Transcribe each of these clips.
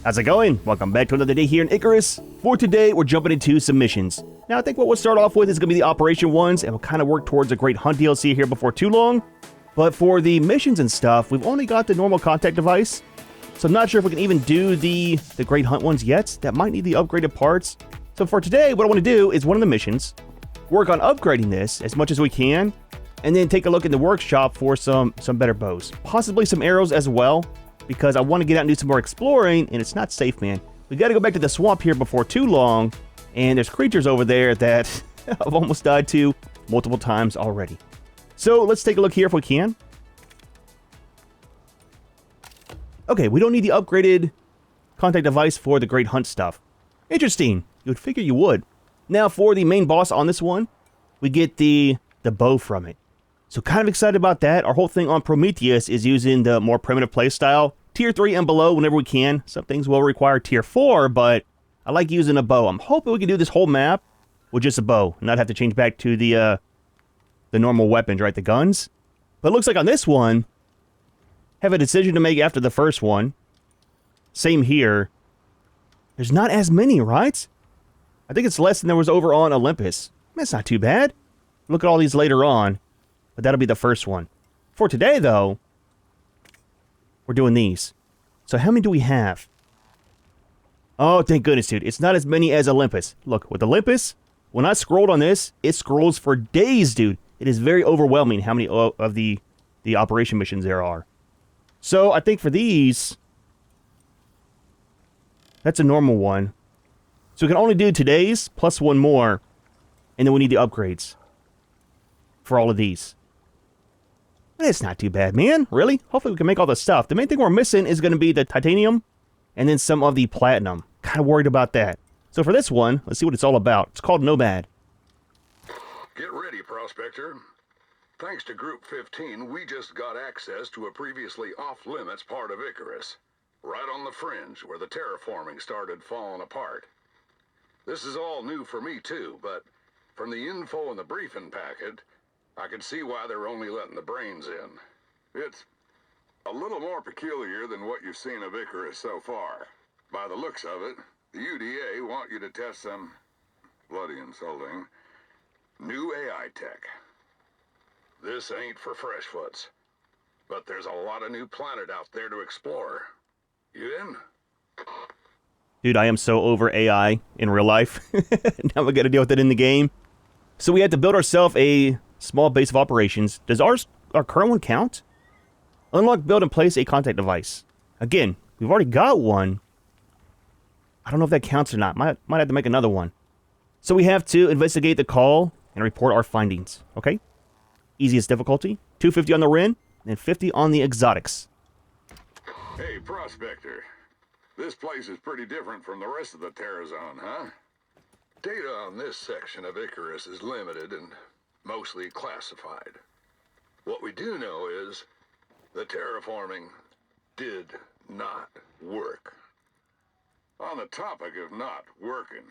How's it going? Welcome back to another day here in Icarus. For today, we're jumping into some missions. Now, I think what we'll start off with is going to be the operation ones, and we'll kind of work towards a Great Hunt DLC here before too long. But for the missions and stuff, we've only got the normal contact device, so I'm not sure if we can even do the Great Hunt ones yet. That might need the upgraded parts. So for today, what I want to do is one of the missions, work on upgrading this as much as we can, and then take a look in the workshop for some better bows. Possibly some arrows as well, because I want to get out and do some more exploring, and it's not safe, man. We got to go back to the swamp here before too long, and there's creatures over there that I've almost died to multiple times already. So let's take a look here if we can. Okay, we don't need the upgraded contact device for the Great Hunt stuff. Interesting. You would figure you would. Now for the main boss on this one, we get the bow from it. So kind of excited about that. Our whole thing on Prometheus is using the more primitive playstyle. Tier 3 and below whenever we can. Some things will require Tier 4, but I like using a bow. I'm hoping we can do this whole map with just a bow, and not have to change back to the normal weapons, right? The guns. But it looks like on this one, have a decision to make after the first one. Same here. There's not as many, right? I think it's less than there was over on Olympus. That's not too bad. Look at all these later on. But that'll be the first one. For today, though, we're doing these. So how many do we have? Oh, thank goodness, dude. It's not as many as Olympus. Look, with Olympus, when I scrolled on this, it scrolls for days, dude. It is very overwhelming how many of the operation missions there are. So I think for these, that's a normal one. So we can only do today's plus one more, and then we need the upgrades for all of these. It's not too bad, man. Really? Hopefully we can make all the stuff. The main thing we're missing is going to be the titanium and then some of the platinum. Kind of worried about that. So for this one, let's see what it's all about. It's called Nomad. Get ready, Prospector. Thanks to Group 15, we just got access to a previously off-limits part of Icarus. Right on the fringe where the terraforming started falling apart. This is all new for me too, but from the info in the briefing packet, I can see why they're only letting the brains in. It's a little more peculiar than what you've seen of Icarus so far. By the looks of it, the UDA want you to test some bloody insulting new AI tech. This ain't for freshfoots, but there's a lot of new planet out there to explore. You in? Dude, I am so over AI in real life. Now we got to deal with it in the game. So we had to build ourselves a small base of operations. Does our current one count? Unlock, build, and place a contact device. Again, we've already got one. I don't know if that counts or not. Might have to make another one. So we have to investigate the call and report our findings. Okay? Easiest difficulty. 250 on the Ren, and 50 on the exotics. Hey, Prospector. This place is pretty different from the rest of the Terra Zone, huh? Data on this section of Icarus is limited and mostly classified. What we do know is the terraforming did not work. On the topic of not working,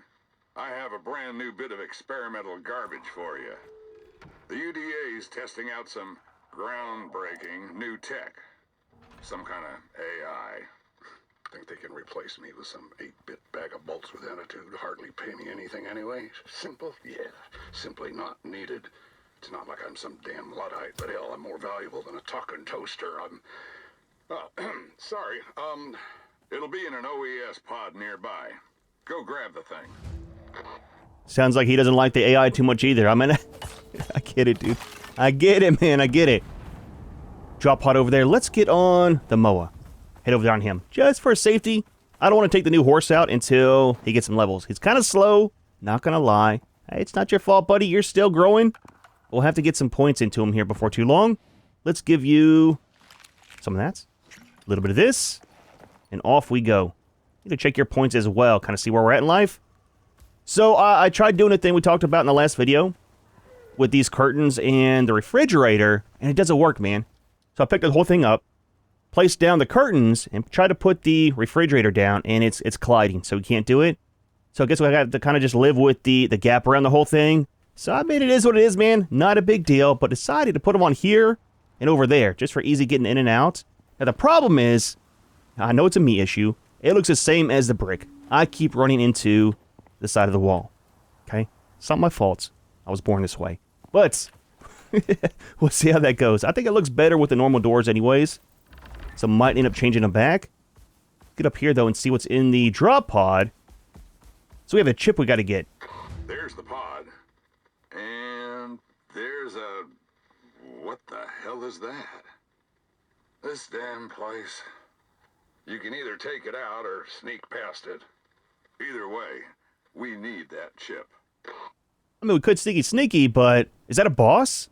I have a brand new bit of experimental garbage for you. The UDA is testing out some groundbreaking new tech. Some kind of AI. Think they can replace me with some 8-bit bag of bolts with attitude, hardly pay me anything anyway? Simple? Yeah, simply not needed. It's not like I'm some damn Luddite, but hell, I'm more valuable than a talking toaster. Sorry, it'll be in an OES pod nearby. Go grab the thing. Sounds like he doesn't like the AI too much either. I mean, I get it, dude. I get it, man, I get it. Drop pod over there. Let's get on the Moa. Head over there on him. Just for safety. I don't want to take the new horse out until he gets some levels. He's kind of slow. Not going to lie. Hey, it's not your fault, buddy. You're still growing. We'll have to get some points into him here before too long. Let's give you some of that. A little bit of this. And off we go. You need to check your points as well. Kind of see where we're at in life. So I tried doing a thing we talked about in the last video. With these curtains and the refrigerator. And it doesn't work, man. So I picked the whole thing up. Place down the curtains and try to put the refrigerator down, and it's colliding, so we can't do it. So I guess we have to kind of just live with the gap around the whole thing. So I mean, it is what it is, man. Not a big deal, but decided to put them on here and over there, just for easy getting in and out. Now the problem is, I know it's a me issue, It looks the same as the brick. I keep running into the side of the wall. Okay? It's not my fault. I was born this way. But we'll see how that goes. I think it looks better with the normal doors anyways. So might end up changing them back. Get up here, though, and see what's in the drop pod. So we have a chip we got to get. There's the pod. And there's a... What the hell is that? This damn place. You can either take it out or sneak past it. Either way, we need that chip. I mean, we could sneaky, but is that a boss?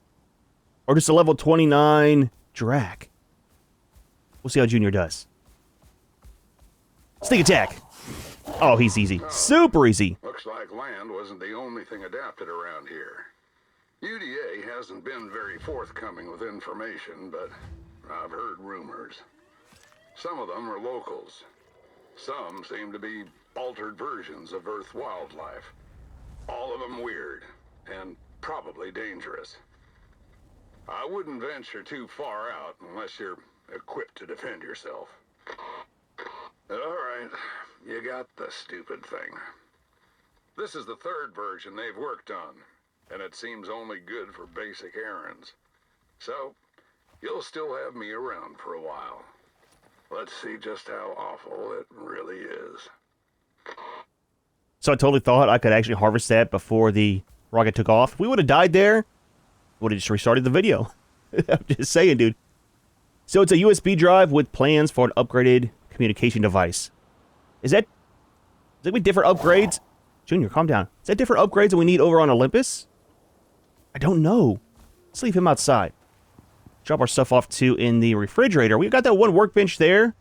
Or just a level 29 Drac? We'll see how Junior does. Sneak attack. Oh, he's easy. Super easy. Looks like land wasn't the only thing adapted around here. UDA hasn't been very forthcoming with information, but I've heard rumors. Some of them are locals. Some seem to be altered versions of Earth wildlife. All of them weird, and probably dangerous. I wouldn't venture too far out unless you're equipped to defend yourself. Alright, you got the stupid thing. This is the third version they've worked on, and it seems only good for basic errands. So, you'll still have me around for a while. Let's see just how awful it really is. So I totally thought I could actually harvest that before the rocket took off. If we would have died there, would have just restarted the video. I'm just saying, dude. So it's a USB drive with plans for an upgraded communication device. Is that with different upgrades? Junior, calm down. Is that different upgrades that we need over on Olympus? I don't know. Let's leave him outside. Drop our stuff off too in the refrigerator. We've got that one workbench there.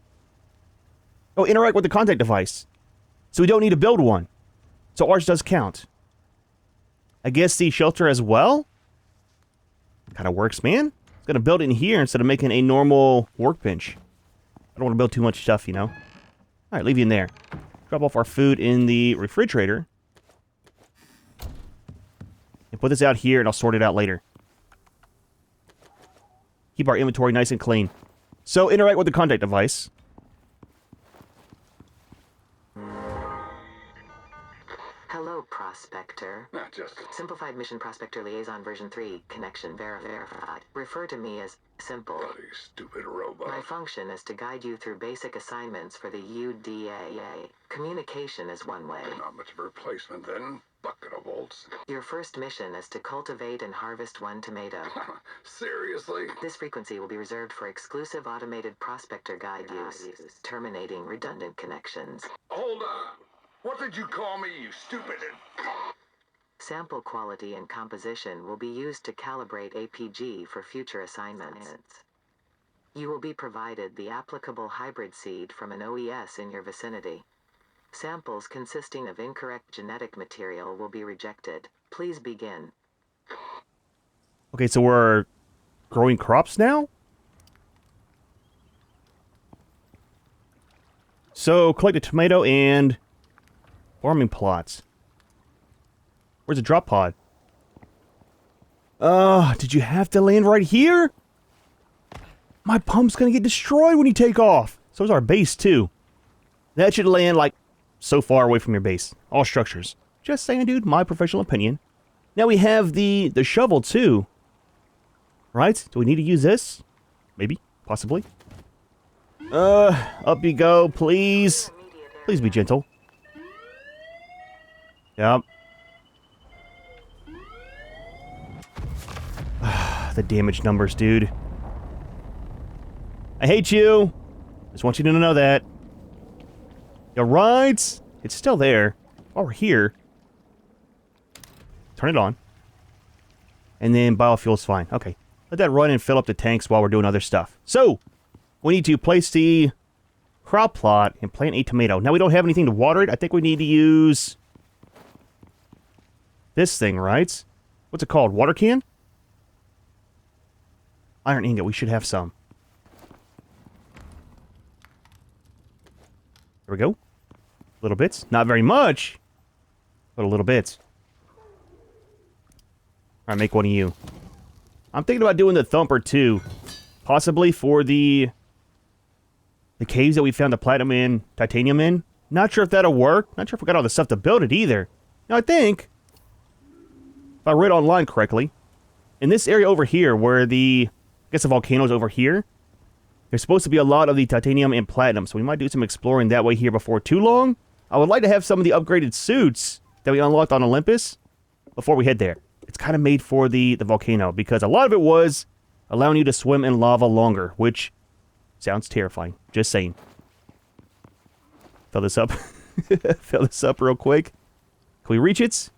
Oh, interact with the contact device. So we don't need to build one. So ours does count. I guess the shelter as well? Kind of works, man. It's going to build it in here instead of making a normal workbench. I don't want to build too much stuff, you know. Alright, leave you in there. Drop off our food in the refrigerator. And put this out here, and I'll sort it out later. Keep our inventory nice and clean. So, interact with the contact device. Hello, Prospector. Not just... Simplified Mission Prospector Liaison version 3, connection verified. Refer to me as Simple. bloody stupid robot. My function is to guide you through basic assignments for the UDAA. Communication is one way. Not much of a replacement then. Bucket of bolts. Your first mission is to cultivate and harvest one tomato. Seriously? This frequency will be reserved for exclusive automated prospector guide use, terminating redundant connections. Hold on. What did you call me, you stupid... Sample quality and composition will be used to calibrate APG for future assignments. You will be provided the applicable hybrid seed from an OES in your vicinity. Samples consisting of incorrect genetic material will be rejected. Please begin. Okay, so we're growing crops now? So, collect a tomato and farming plots. Where's the drop pod? Did you have to land right here? My pump's gonna get destroyed when you take off. So is our base, too. That should land, like, so far away from your base. All structures. Just saying, dude. My professional opinion. Now we have the shovel, too. Right? Do we need to use this? Maybe. Possibly. Up you go, please. Please be gentle. Yep. The damage numbers, dude. I hate you. Just want you to know that. You're right. It's still there. While we're here. Turn it on. And then biofuel's fine. Okay. Let that run and fill up the tanks while we're doing other stuff. So, we need to place the crop plot and plant a tomato. Now, we don't have anything to water it. I think we need to use this thing, right? What's it called? Water can? Iron ingot. We should have some. There we go. Little bits. Not very much, but a little bit. Alright, make one of you. I'm thinking about doing the thumper too. Possibly for the the caves that we found the platinum and titanium in. Not sure if that'll work. Not sure if we got all the stuff to build it either. Now, I think, if I read online correctly, in this area over here, where I guess the volcano's over here, there's supposed to be a lot of the titanium and platinum, so we might do some exploring that way here before too long. I would like to have some of the upgraded suits that we unlocked on Olympus before we head there. It's kind of made for the volcano, because a lot of it was allowing you to swim in lava longer, which sounds terrifying. Just saying. Fill this up. Fill this up real quick. Can we reach it?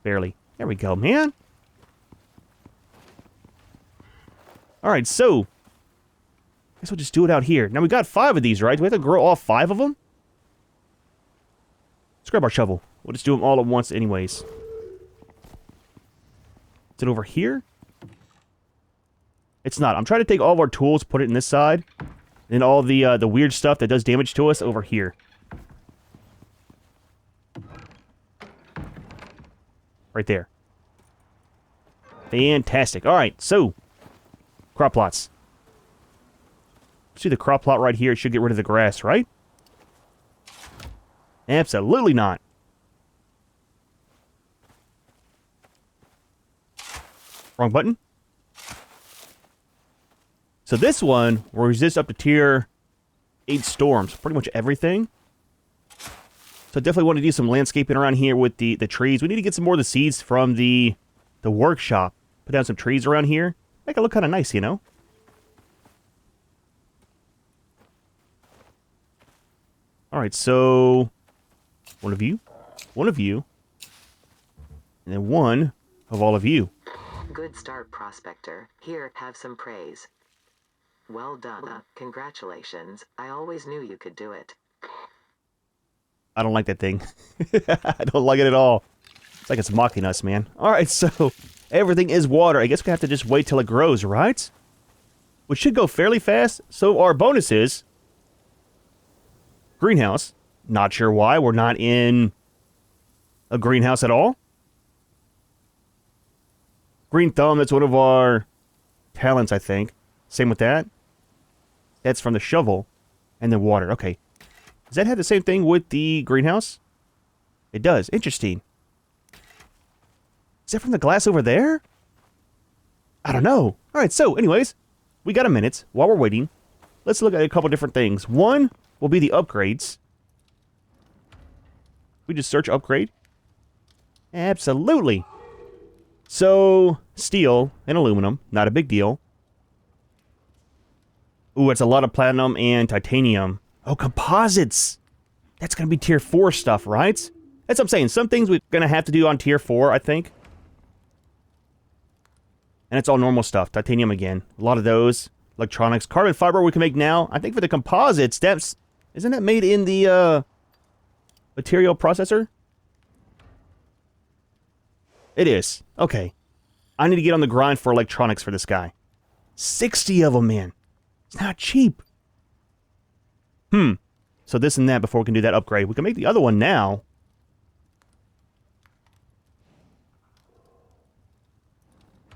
Barely. There we go, man. Alright, so guess we'll just do it out here. Now, we got 5 of these, right? Do we have to grow all 5 of them? Let's grab our shovel. We'll just do them all at once anyways. Is it over here? It's not. I'm trying to take all of our tools, put it in this side, and all the weird stuff that does damage to us over here. Right there. Fantastic. Alright, so crop plots. See the crop plot right here? It should get rid of the grass, right? Absolutely not. Wrong button. So this one will resist up to tier 8 storms. Pretty much everything. So definitely want to do some landscaping around here with the trees. We need to get some more of the seeds from the workshop. Put down some trees around here. Make it look kind of nice, you know? Alright, so one of you, and then one of all of you. Good start, Prospector. Here, have some praise. Well done. Congratulations. I always knew you could do it. I don't like that thing. I don't like it at all. It's like it's mocking us, man. Alright, so everything is water. I guess we have to just wait till it grows, right? Which should go fairly fast. So our bonus is greenhouse. Not sure why. We're not in a greenhouse at all. Green thumb, that's one of our talents, I think. Same with that. That's from the shovel. And then water. Okay. Does that have the same thing with the greenhouse? It does. Interesting. Is that from the glass over there? I don't know. Alright, so anyways, we got a minute. While we're waiting, let's look at a couple different things. One will be the upgrades. We just search upgrade. Absolutely. So, steel and aluminum, not a big deal. Ooh, it's a lot of platinum and titanium. Oh, composites. That's going to be tier 4 stuff, right? That's what I'm saying. Some things we're going to have to do on tier 4, I think. And it's all normal stuff. Titanium again. A lot of those. Electronics. Carbon fiber we can make now. I think for the composites, isn't that made in the material processor? It is. Okay. I need to get on the grind for electronics for this guy. 60 of them, man. It's not cheap. So this and that before we can do that upgrade. We can make the other one now.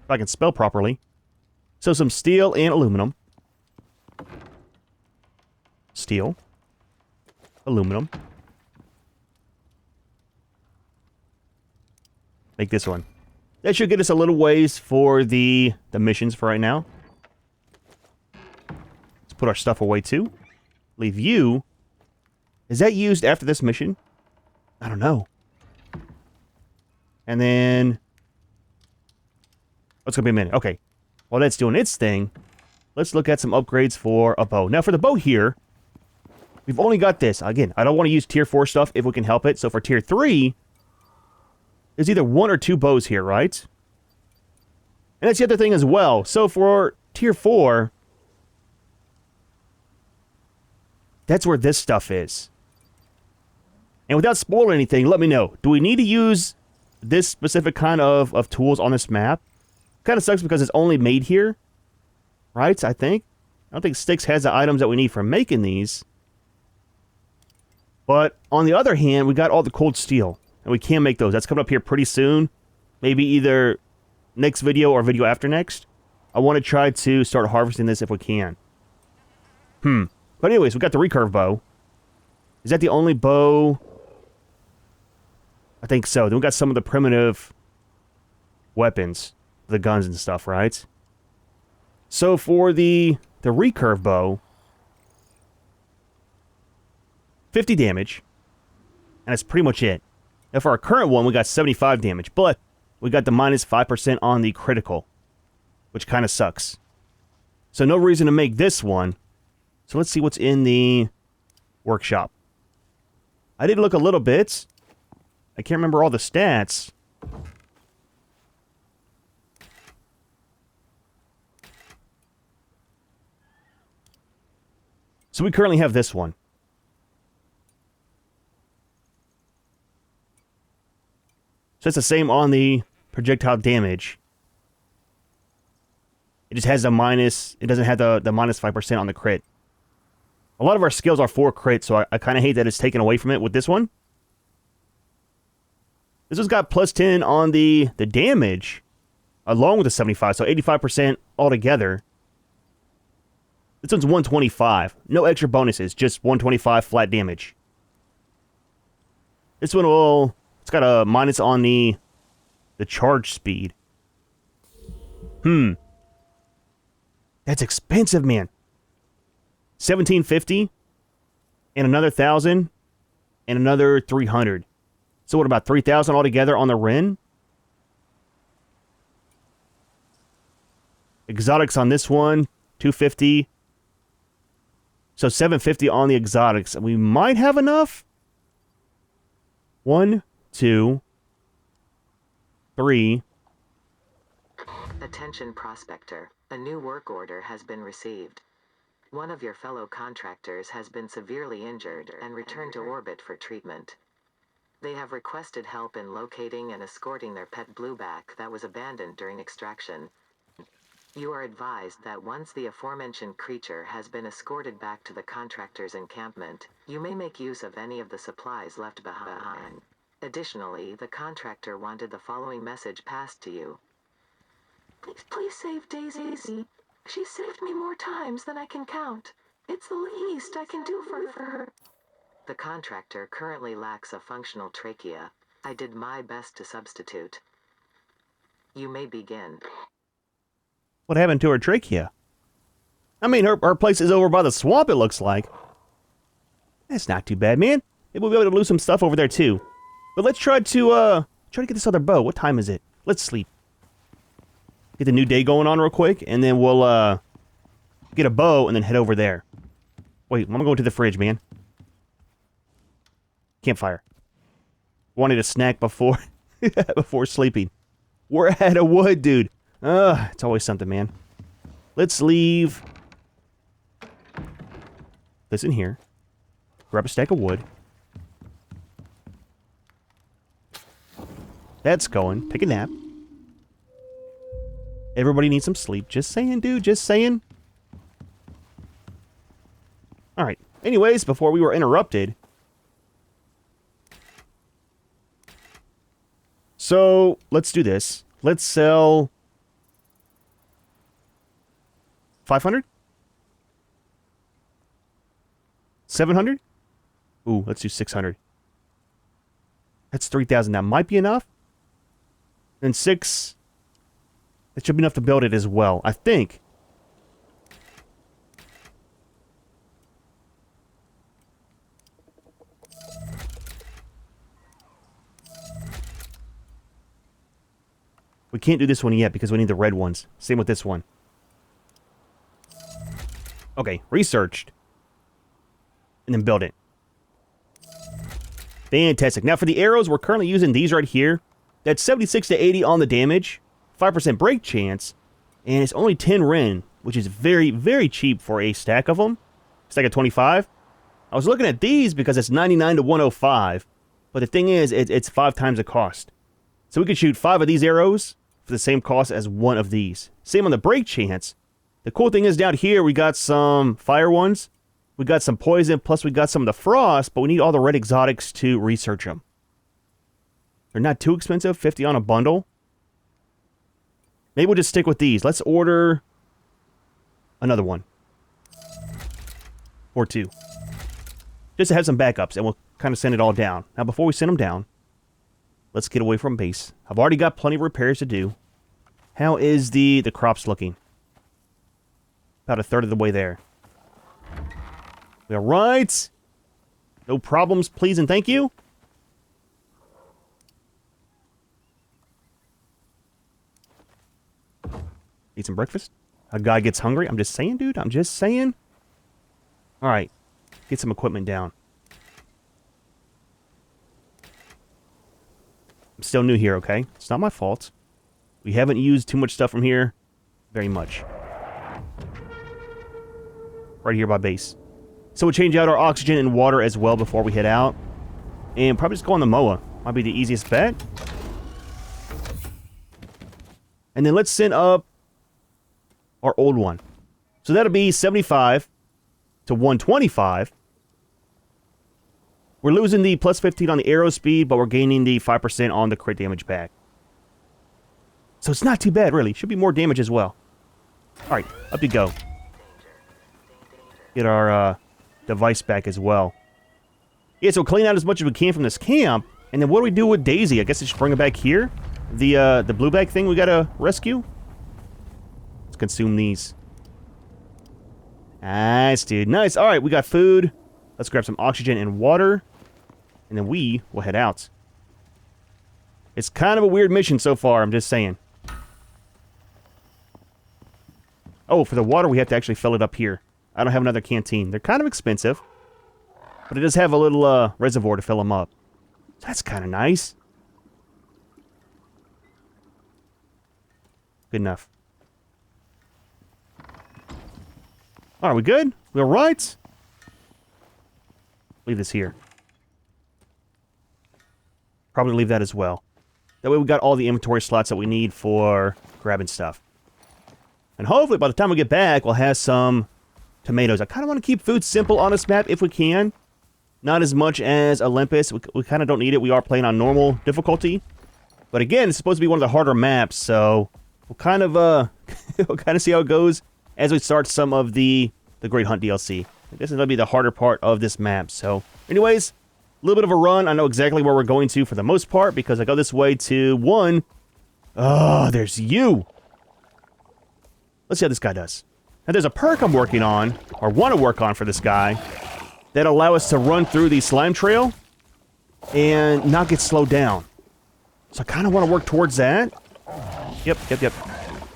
If I can spell properly. So some steel and aluminum. Steel. Aluminum. Make this one. That should get us a little ways for the missions for right now. Let's put our stuff away too. Leave you. Is that used after this mission? I don't know. And then... oh, it's going to be a minute. Okay. While that's doing its thing, let's look at some upgrades for a bow. Now, for the bow here, we've only got this. Again, I don't want to use tier 4 stuff if we can help it. So for tier 3, there's either 1 or 2 bows here, right? And that's the other thing as well. So for tier 4, that's where this stuff is. And without spoiling anything, let me know. Do we need to use this specific kind of tools on this map? Kind of sucks because it's only made here. Right, I think. I don't think Styx has the items that we need for making these. But on the other hand, we got all the cold steel. And we can make those. That's coming up here pretty soon. Maybe either next video or video after next. I want to try to start harvesting this if we can. But anyways, we got the recurve bow. Is that the only bow? I think so. Then we got some of the primitive weapons. The guns and stuff, right? So for the recurve bow, 50 damage. And that's pretty much it. Now for our current one, we got 75 damage. But we got the minus 5% on the critical. Which kind of sucks. So no reason to make this one. So let's see what's in the workshop. I did look a little bit. I can't remember all the stats. So we currently have this one. So it's the same on the projectile damage. It just has a minus... It doesn't have the minus 5% on the crit. A lot of our skills are for crit, so I kind of hate that it's taken away from it with this one. This one's got plus 10 on the damage, along with the 75, so 85% altogether. This one's 125. No extra bonuses, just 125 flat damage. This one will... It's got a minus on the charge speed. That's expensive, man. 1750 and another 1,000 and another 300. So what, about 3,000 altogether on the Ren? Exotics on this one, 250. So 750 on the exotics. We might have enough. 1, 2, 3. Attention Prospector. A new work order has been received. One of your fellow contractors has been severely injured and returned to orbit for treatment. They have requested help in locating and escorting their pet blueback that was abandoned during extraction. You are advised that once the aforementioned creature has been escorted back to the contractor's encampment, you may make use of any of the supplies left behind. Additionally, the contractor wanted the following message passed to you. Please save Daisy. She saved me more times than I can count. It's the least I can do for her. The contractor currently lacks a functional trachea. I did my best to substitute. You may begin. What happened to her trachea? I mean, her place is over by the swamp, it looks like. That's not too bad, man. Maybe we'll be able to lose some stuff over there, too. But let's try to get this other bow. What time is it? Let's sleep. Get the new day going on real quick, and then we'll, get a bow and then head over there. Wait, I'm gonna go to the fridge, man. Campfire. Wanted a snack before, before sleeping. We're out of wood, dude. It's always something, man. Let's leave this in here. Grab a stack of wood. That's going. Take a nap. Everybody needs some sleep. Just saying, dude. Just saying. Alright. Anyways, before we were interrupted. So, let's do this. Let's sell 500? 700? Ooh, let's do 600. That's 3,000. That might be enough. And 6... It should be enough to build it as well, I think. We can't do this one yet because we need the red ones. Same with this one. Okay, researched. And then build it. Fantastic. Now for the arrows, we're currently using these right here. That's 76 to 80 on the damage. 5% break chance, and it's only 10 Ren, which is very, very cheap for a stack of them. Stack of 25. I was looking at these because it's 99 to 105, but the thing is, it's 5 times the cost. So we could shoot 5 of these arrows for the same cost as 1 of these. Same on the break chance. The cool thing is down here, we got some fire ones, we got some poison, plus we got some of the frost, but we need all the red exotics to research them. They're not too expensive, 50 on a bundle. Maybe we'll just stick with these. Let's order another one. Or 2. Just to have some backups, and we'll kind of send it all down. Now, before we send them down, let's get away from base. I've already got plenty of repairs to do. How is the crops looking? About a third of the way there. We all right? No problems, please and thank you. Eat some breakfast. A guy gets hungry. I'm just saying, dude. I'm just saying. All right. Get some equipment down. I'm still new here, okay? It's not my fault. We haven't used too much stuff from here. Very much. Right here by base. So we'll change out our oxygen and water as well before we head out. And probably just go on the MOA. Might be the easiest bet. And then let's send up our old one. So that'll be 75 to 125. We're losing the plus 15 on the arrow speed, but we're gaining the 5% on the crit damage back. So it's not too bad, really. Should be more damage as well. Alright, up you go. Get our device back as well. Yeah, so clean out as much as we can from this camp. And then what do we do with Daisy? I guess I should bring it back here. The blue bag thing we gotta rescue. Let's consume these. Nice, dude. Nice. Alright, we got food. Let's grab some oxygen and water. And then we will head out. It's kind of a weird mission so far, I'm just saying. Oh, for the water, we have to actually fill it up here. I don't have another canteen. They're kind of expensive. But it does have a little reservoir to fill them up. That's kind of nice. Good enough. Are we good? We all right? Leave this here. Probably leave that as well. That way we got all the inventory slots that we need for grabbing stuff. And hopefully by the time we get back, we'll have some tomatoes. I kind of want to keep food simple on this map if we can. Not as much as Olympus. We kind of don't need it. We are playing on normal difficulty. But again, it's supposed to be one of the harder maps, so we'll kind of we'll kind of see how it goes as we start some of the Great Hunt DLC. This is going to be the harder part of this map. So, anyways, a little bit of a run. I know exactly where we're going to for the most part because I go this way to 1. Oh, there's you. Let's see how this guy does. Now, there's a perk I'm working on, or want to work on for this guy, that allow us to run through the slime trail and not get slowed down. So I kind of want to work towards that. Yep.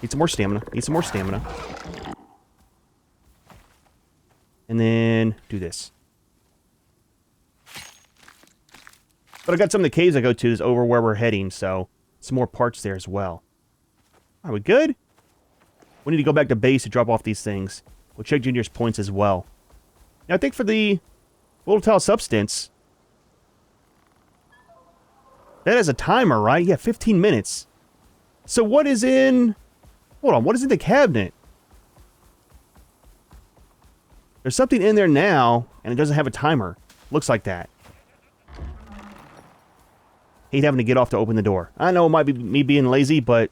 Need some more stamina. And then do this. But I got some of the caves I go to is over where we're heading, so some more parts there as well. Are we good? We need to go back to base to drop off these things. We'll check Junior's points as well. Now I think for the volatile substance, that has a timer, right? Yeah, 15 minutes. So what is in... Hold on, what is in the cabinet? There's something in there now, and it doesn't have a timer. Looks like that. Hate having to get off to open the door. I know it might be me being lazy, but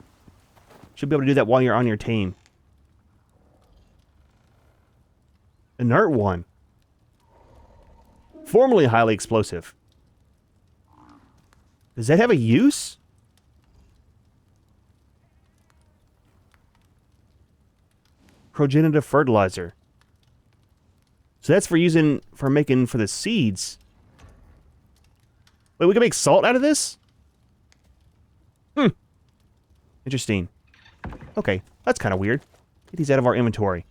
should be able to do that while you're on your tame. Inert one. Formerly highly explosive. Does that have a use? Progenitive fertilizer. So that's for making for the seeds. Wait, we can make salt out of this? Interesting. Okay, that's kind of weird. Get these out of our inventory.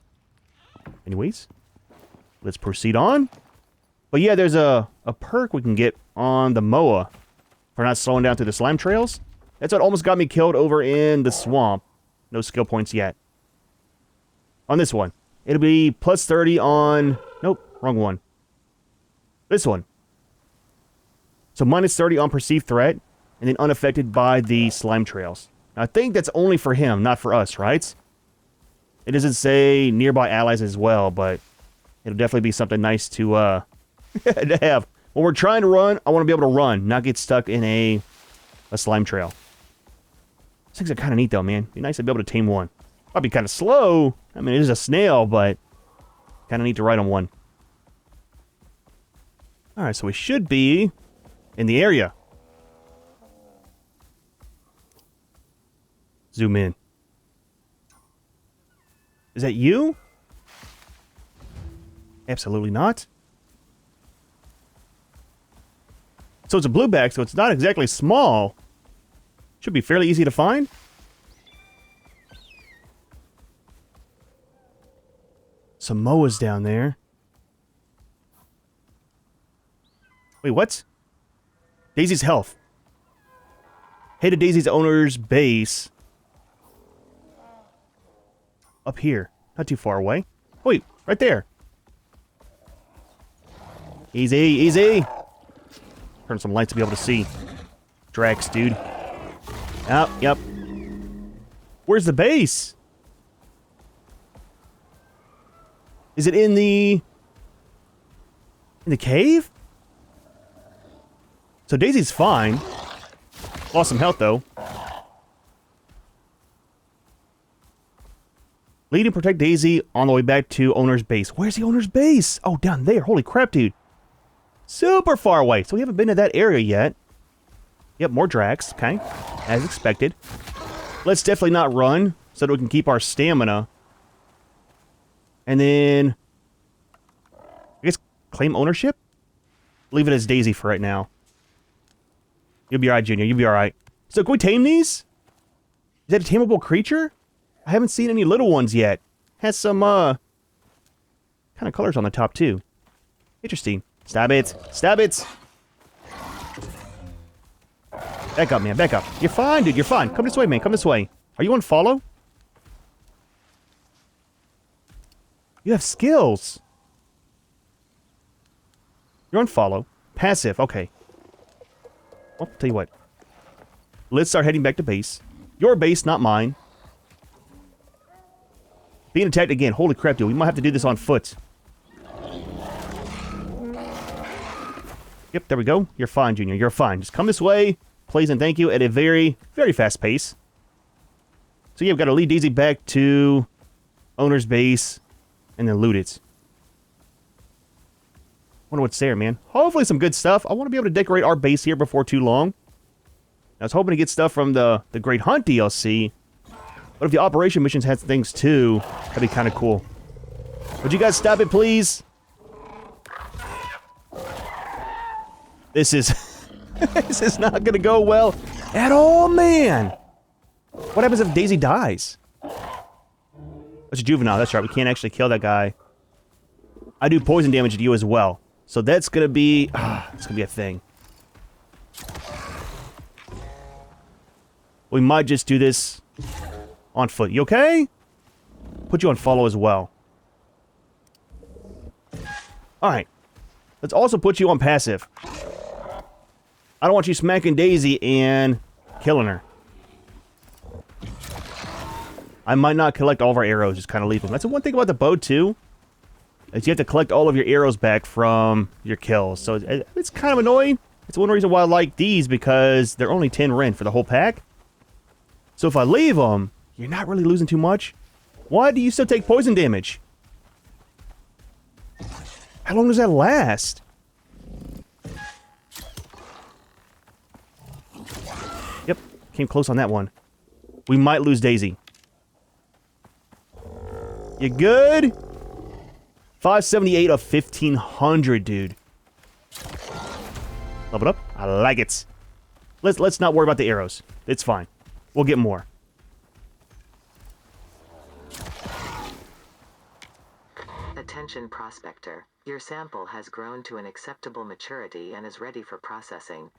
Anyways, let's proceed on. But yeah, there's a perk we can get on the MOA for not slowing down through the slime trails. That's what almost got me killed over in the swamp. No skill points yet. On this one. It'll be plus 30 on... Nope, wrong one. This one. So minus 30 on perceived threat, and then unaffected by the slime trails. Now, I think that's only for him, not for us, right? It doesn't say nearby allies as well, but it'll definitely be something nice to to have. When we're trying to run, I want to be able to run, not get stuck in a slime trail. These things are kind of neat, though, man. Be nice to be able to tame one. Might be kind of slow. I mean, it is a snail, but kind of neat to ride on one. Alright, so we should be in the area. Zoom in. Is that you? Absolutely not. So it's a blueback, so it's not exactly small. Should be fairly easy to find. Samoa's down there. Wait, what? Daisy's health. Head to Daisy's owner's base. Up here. Not too far away. Wait, right there. Easy, easy. Turn some lights to be able to see. Drax, dude. Oh, yep. Where's the base? Is it in the cave? So Daisy's fine. Lost some health, though. Lead and protect Daisy on the way back to owner's base. Where's the owner's base? Oh, down there. Holy crap, dude. Super far away. So we haven't been to that area yet. Yep, more Drax. Okay. As expected. Let's definitely not run so that we can keep our stamina. And then... I guess claim ownership? Leave it as Daisy for right now. You'll be alright, Junior. You'll be alright. So, can we tame these? Is that a tameable creature? I haven't seen any little ones yet. Has some, kind of colors on the top, too. Interesting. Stab it. Stab it. Back up, man. Back up. You're fine, dude. You're fine. Come this way, man. Come this way. Are you on follow? You have skills. You're on follow. Passive. Okay. Well, tell you what. Let's start heading back to base. Your base, not mine. Being attacked again. Holy crap, dude. We might have to do this on foot. Yep, there we go. You're fine, Junior. You're fine. Just come this way. Please and thank you at a very, very fast pace. So yeah, we've got to lead Daisy back to owner's base and then loot it. Wonder what's there, man. Hopefully some good stuff. I want to be able to decorate our base here before too long. I was hoping to get stuff from the Great Hunt DLC. But if the operation missions had things too, that'd be kind of cool. Would you guys stop it, please? This is... this is not gonna go well at all, man! What happens if Daisy dies? That's a juvenile, that's right. We can't actually kill that guy. I do poison damage to you as well. So that's gonna be... it's gonna be a thing. We might just do this on foot. You okay? Put you on follow as well. Alright. Let's also put you on passive. I don't want you smacking Daisy and killing her. I might not collect all of our arrows, just kind of leave them. That's the one thing about the bow, too. Is you have to collect all of your arrows back from your kills. So it's kind of annoying. It's one reason why I like these, because they're only 10 Ren for the whole pack. So if I leave them, you're not really losing too much. Why do you still take poison damage? How long does that last? Yep, came close on that one. We might lose Daisy. You good? 578 of 1500, dude. Level it up. I like it. Let's not worry about the arrows. It's fine. We'll get more. Attention Prospector. Your sample has grown to an acceptable maturity and is ready for processing.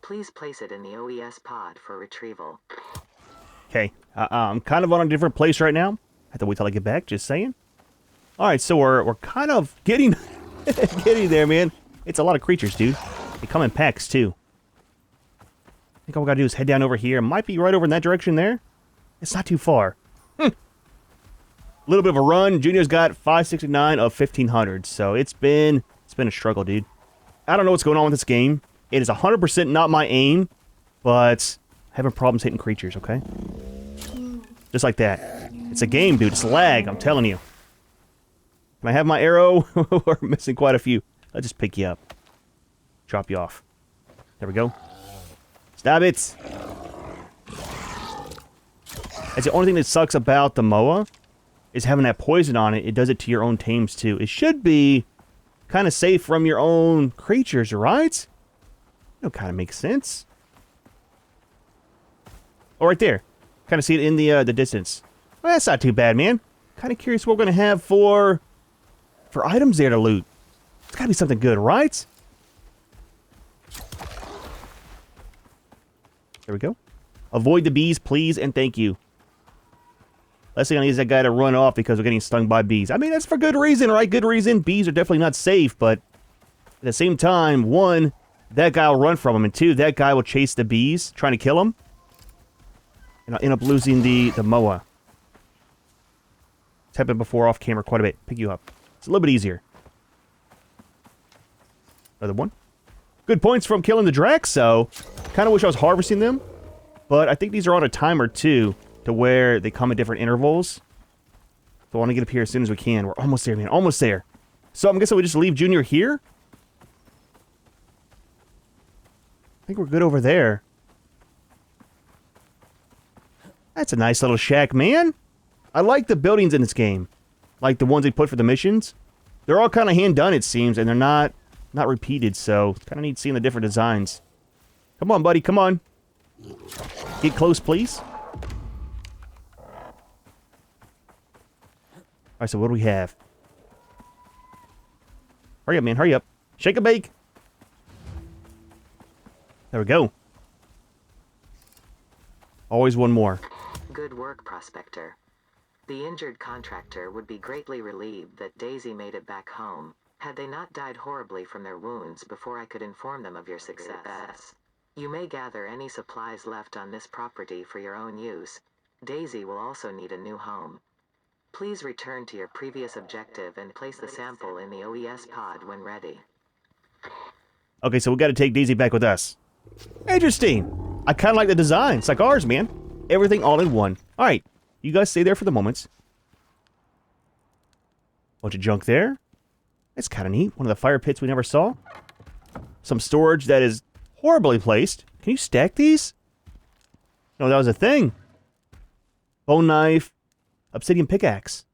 Please place it in the OES pod for retrieval. Okay. I'm kind of on a different place right now. I have to wait till I get back, just saying. Alright, so we're kind of getting getting there, man. It's a lot of creatures, dude. They come in packs, too. I think all we gotta do is head down over here. Might be right over in that direction there. It's not too far. A little bit of a run. Junior's got 569 of 1500, so it's been a struggle, dude. I don't know what's going on with this game. It is 100% not my aim, but having problems hitting creatures, okay? Just like that. It's a game, dude. It's lag, I'm telling you. Can I have my arrow? We're missing quite a few. I'll just pick you up. Drop you off. There we go. Stab it! That's the only thing that sucks about the Moa, is having that poison on it. It does it to your own tames too. It should be kind of safe from your own creatures, right? That kind of makes sense. Oh, right there. Kind of see it in the distance. Well, that's not too bad, man. Kind of curious what we're going to have for items there to loot. It's got to be something good, right? There we go. Avoid the bees, please, and thank you. Last thing I need is that guy to run off because we're getting stung by bees. I mean, that's for good reason, right? Good reason. Bees are definitely not safe, but at the same time, one, that guy will run from him, and two, that guy will chase the bees, trying to kill him. And I'll end up losing the Moa. It's happened before off camera quite a bit. Pick you up. It's a little bit easier. Another one. Good points from killing the Drax, so kind of wish I was harvesting them. But I think these are on a timer, too, to where they come at different intervals. So I want to get up here as soon as we can. We're almost there, man. Almost there. So I'm guessing we just leave Junior here. I think we're good over there. That's a nice little shack, man. I like the buildings in this game. Like the ones they put for the missions. They're all kind of hand-done, it seems, and they're not repeated, so it's kind of neat seeing the different designs. Come on, buddy, come on. Get close, please. Alright, so what do we have? Hurry up, man, hurry up. Shake a bake. There we go. Always one more. Good work, Prospector. The injured contractor would be greatly relieved that Daisy made it back home, had they not died horribly from their wounds before I could inform them of your success. You may gather any supplies left on this property for your own use. Daisy will also need a new home. Please return to your previous objective and place the sample in the OES pod when ready. Okay, so we got to take Daisy back with us. Interesting. I kind of like the design. It's like ours, man. Everything all in one. All right, you guys stay there for the moment. Bunch of junk there. That's kind of neat. One of the fire pits we never saw. Some storage that is horribly placed. Can you stack these? No, that was a thing. Bone knife. Obsidian pickaxe.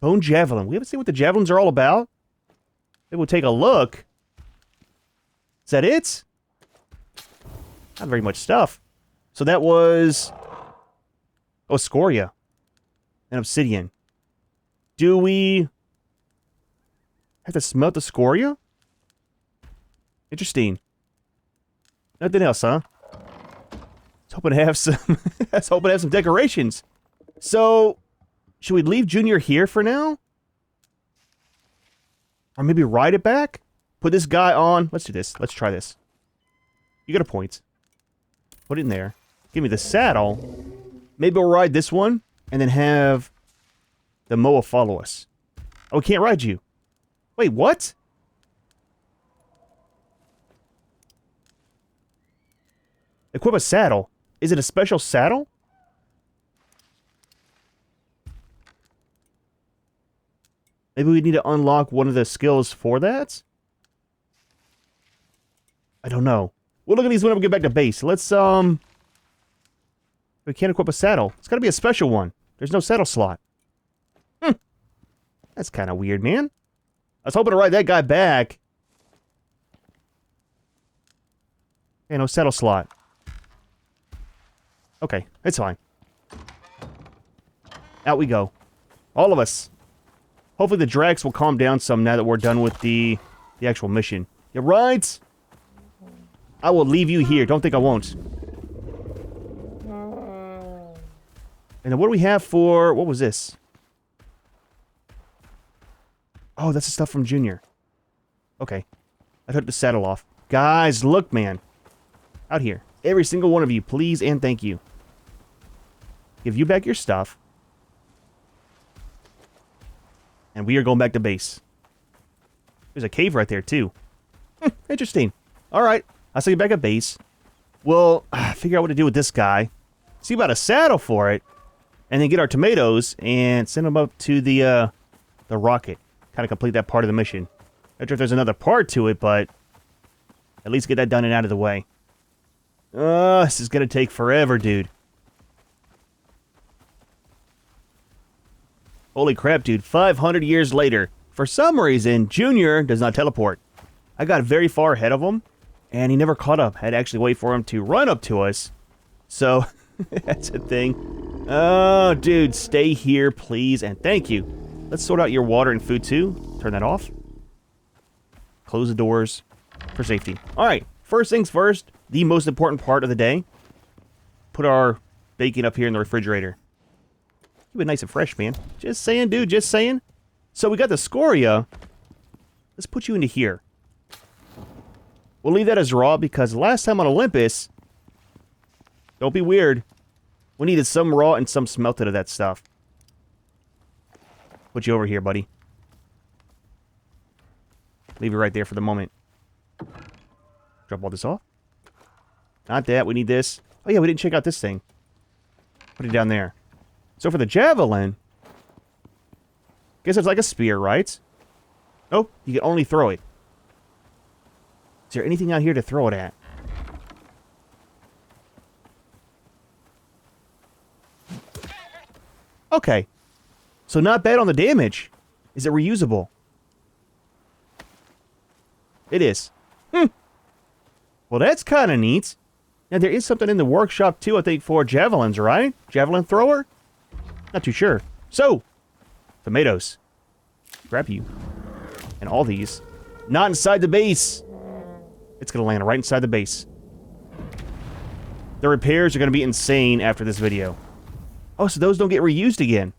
Bone javelin. We haven't seen what the javelins are all about. Maybe we'll take a look. Is that it? Not very much stuff. So that was... Oh, scoria. And obsidian. Do we... have to smelt the scoria? Interesting. Nothing else, huh? I was hoping to have some... I was hoping to have some decorations. So... should we leave Junior here for now? Or maybe ride it back? Put this guy on... Let's do this. Let's try this. You got a point. Put it in there. Give me the saddle. Maybe we'll ride this one. And then have... the Moa follow us. Oh, we can't ride you. Wait, what? Equip a saddle. Is it a special saddle? Maybe we need to unlock one of the skills for that? I don't know. We'll look at these when we get back to base. Let's, we can't equip a saddle. It's gotta be a special one. There's no saddle slot. That's kind of weird, man. I was hoping to ride that guy back. Okay, no saddle slot. Okay, it's fine. Out we go. All of us. Hopefully the Drax will calm down some now that we're done with the actual mission. You right? I will leave you here. Don't think I won't. And then what do we have for... what was this? Oh, that's the stuff from Junior. Okay. I took the saddle off. Guys, look, man. Out here. Every single one of you, please and thank you. Give you back your stuff. And we are going back to base. There's a cave right there, too. Interesting. Alright. I'll see you back at base. We'll figure out what to do with this guy. See about a saddle for it. And then get our tomatoes and send them up to the rocket. Kind of complete that part of the mission. Not sure if there's another part to it, but at least get that done and out of the way. This is gonna take forever, dude. Holy crap, dude. 500 years later. For some reason, Junior does not teleport. I got very far ahead of him, and he never caught up. I had to actually wait for him to run up to us. So, that's a thing. Oh, dude, stay here, please, and thank you. Let's sort out your water and food, too. Turn that off. Close the doors for safety. Alright, first things first, the most important part of the day. Put our bacon up here in the refrigerator. Keep it nice and fresh, man. Just saying, dude, just saying. So we got the scoria. Let's put you into here. We'll leave that as raw because last time on Olympus, don't be weird, we needed some raw and some smelted of that stuff. Put you over here, buddy. Leave it right there for the moment. Drop all this off. Not that, we need this. Oh yeah, we didn't check out this thing. Put it down there. So for the javelin, guess it's like a spear, right? Oh, you can only throw it. Is there anything out here to throw it at? Okay. So not bad on the damage. Is it reusable? It is. Well, that's kind of neat. Now, there is something in the workshop, too, I think, for javelins, right? Javelin thrower? Not too sure. So, tomatoes. Grab you. And all these. Not inside the base. It's going to land right inside the base. The repairs are going to be insane after this video. Oh, so those don't get reused again.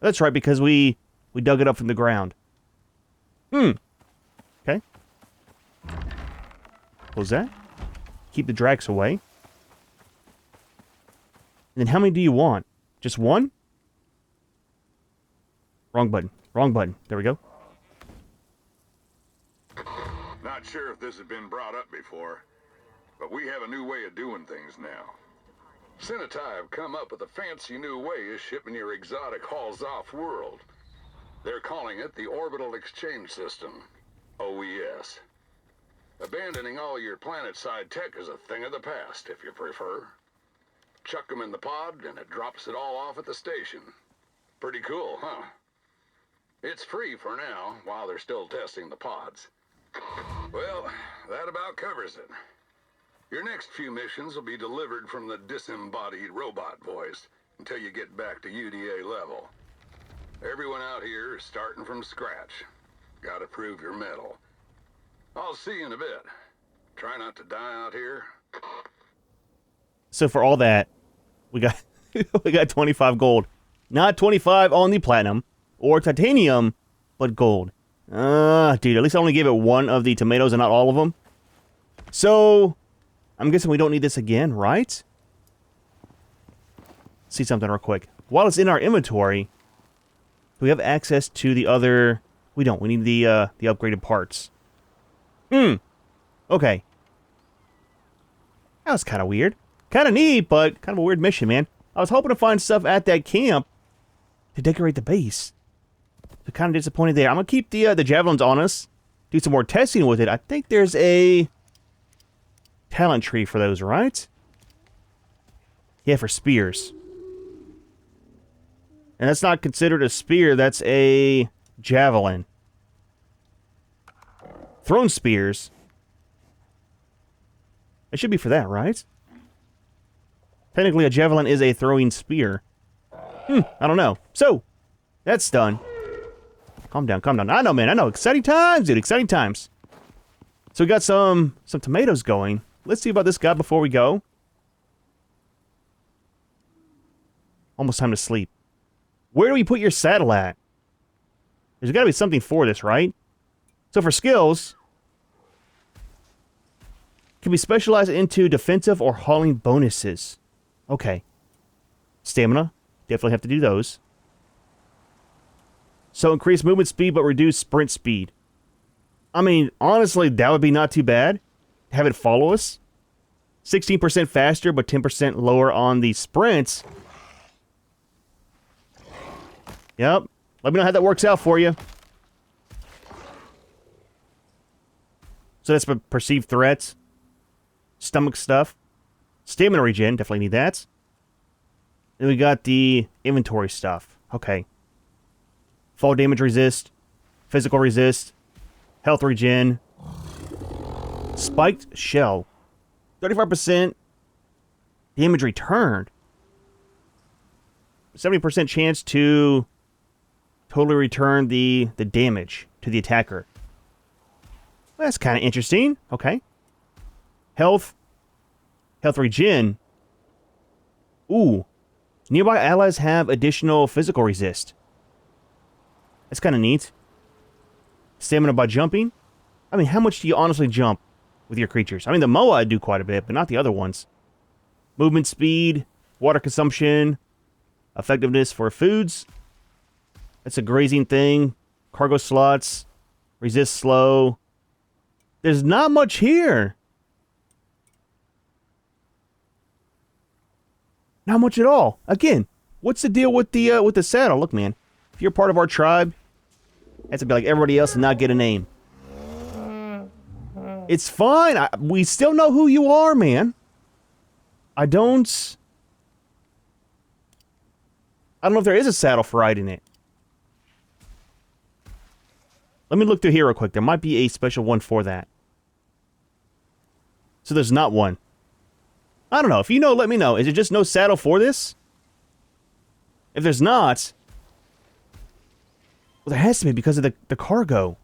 That's right, because we dug it up from the ground. Okay. Close that. Keep the Drax away. And then how many do you want? Just one? Wrong button. Wrong button. There we go. Not sure if this has been brought up before, but we have a new way of doing things now. Senatai have come up with a fancy new way of shipping your exotic hauls off-world. They're calling it the Orbital Exchange System, OES. Abandoning all your planet-side tech is a thing of the past, if you prefer. Chuck them in the pod, and it drops it all off at the station. Pretty cool, huh? It's free for now, while they're still testing the pods. Well, that about covers it. Your next few missions will be delivered from the disembodied robot voice until you get back to UDA level. Everyone out here is starting from scratch. Gotta prove your mettle. I'll see you in a bit. Try not to die out here. So for all that, we got we got 25 gold. Not 25 on the platinum or titanium, but gold. Dude, at least I only gave it one of the tomatoes and not all of them. So, I'm guessing we don't need this again, right? See something real quick. While it's in our inventory, do we have access to the other... We don't. We need the upgraded parts. Okay. That was kind of weird. Kind of neat, but kind of a weird mission, man. I was hoping to find stuff at that camp to decorate the base. So kind of disappointed there. I'm going to keep the javelins on us. Do some more testing with it. I think there's a talent tree for those, right? Yeah, for spears. And that's not considered a spear. That's a javelin. Thrown spears. It should be for that, right? Technically, a javelin is a throwing spear. I don't know. So, that's done. Calm down, calm down. I know, man. I know. Exciting times, dude. Exciting times. So we got some tomatoes going. Let's see about this guy before we go. Almost time to sleep. Where do we put your saddle at? There's got to be something for this, right? So for skills, can be specialized into defensive or hauling bonuses. Okay. Stamina. Definitely have to do those. So increase movement speed but reduce sprint speed. I mean, honestly, that would be not too bad. Have it follow us. 16% faster but 10% lower on the sprints. Yep. Let me know how that works out for you. So that's perceived threats. Stomach stuff. Stamina regen, definitely need that. Then we got the inventory stuff. Okay. Fall damage resist. Physical resist. Health regen. Spiked shell. 35% damage returned. 70% chance to totally return the damage to the attacker. That's kind of interesting. Okay. Health regen. Ooh. Nearby allies have additional physical resist. That's kind of neat. Stamina by jumping. I mean, how much do you honestly jump with your creatures? I mean, the Moa do quite a bit, but not the other ones. Movement speed, water consumption, effectiveness for foods. That's a grazing thing. Cargo slots, resist slow. There's not much here. Not much at all. Again, what's the deal with the saddle? Look, man, if you're part of our tribe, you have to be like everybody else and not get a name. It's fine. We still know who you are, man. I don't know if there is a saddle for riding it. Let me look through here real quick. There might be a special one for that. So there's not one. I don't know. If you know, let me know. Is it just no saddle for this? If there's not... Well, there has to be because of the cargo.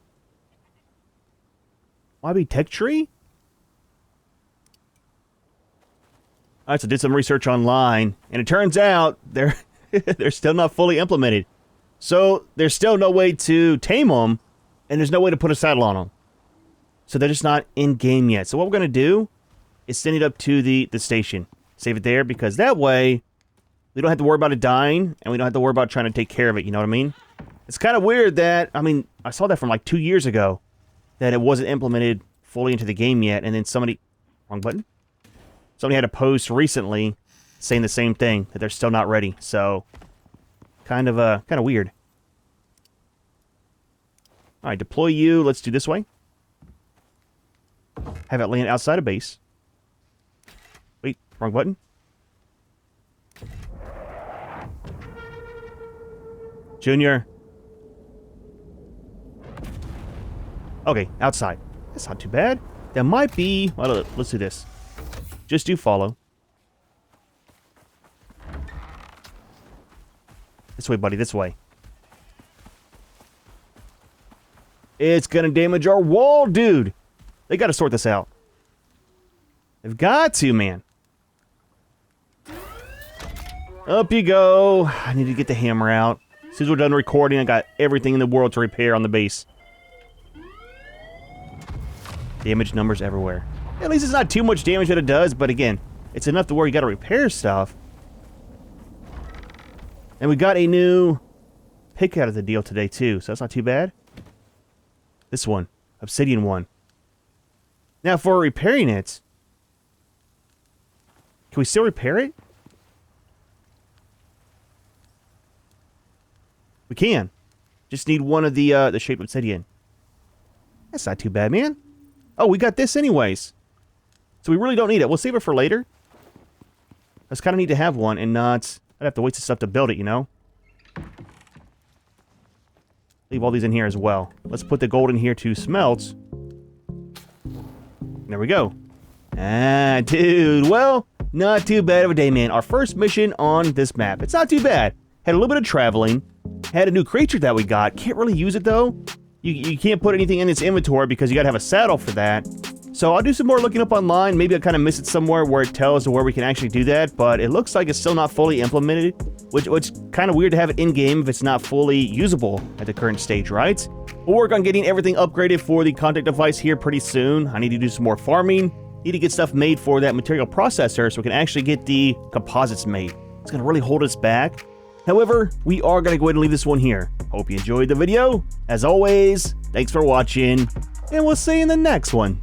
YB Tech Tree? Alright, so did some research online. And it turns out they're still not fully implemented. So there's still no way to tame them. And there's no way to put a saddle on them. So they're just not in-game yet. So what we're going to do is send it up to the station. Save it there, because that way we don't have to worry about it dying, and we don't have to worry about trying to take care of it, you know what I mean? It's kind of weird that, I mean, I saw that from like 2 years ago, that it wasn't implemented fully into the game yet, and then somebody... Wrong button? Somebody had a post recently saying the same thing, that they're still not ready, so... Kind of weird. Alright, deploy you. Let's do this way. Have it land outside of base. Wait, wrong button. Junior. Okay, outside. That's not too bad. That might be... Well, let's do this. Just do follow. This way, buddy, this way. It's gonna damage our wall, dude. They gotta sort this out. They've got to, man. Up you go. I need to get the hammer out. As soon as we're done recording, I got everything in the world to repair on the base. Damage numbers everywhere. At least it's not too much damage that it does, but again, it's enough to where you gotta repair stuff. And we got a new pick out of the deal today, too, so that's not too bad. This one. Obsidian one. Now, for repairing it... Can we still repair it? We can. Just need one of the shaped obsidian. That's not too bad, man. Oh, we got this anyways. So we really don't need it. We'll save it for later. I just kind of need to have one and not... I'd have to waste the stuff to build it, you know? Leave all these in here as well. Let's put the gold in here to smelt. There we go. Ah, dude. Well, not too bad of a day, man. Our first mission on this map. It's not too bad. Had a little bit of traveling. Had a new creature that we got. Can't really use it, though. You can't put anything in its inventory because you gotta have a saddle for that. So I'll do some more looking up online. Maybe I kind of miss it somewhere where it tells where we can actually do that. But it looks like it's still not fully implemented. Which kind of weird to have it in-game if it's not fully usable at the current stage, right? We'll work on getting everything upgraded for the contact device here pretty soon. I need to do some more farming. Need to get stuff made for that material processor so we can actually get the composites made. It's going to really hold us back. However, we are going to go ahead and leave this one here. Hope you enjoyed the video. As always, thanks for watching, and we'll see you in the next one.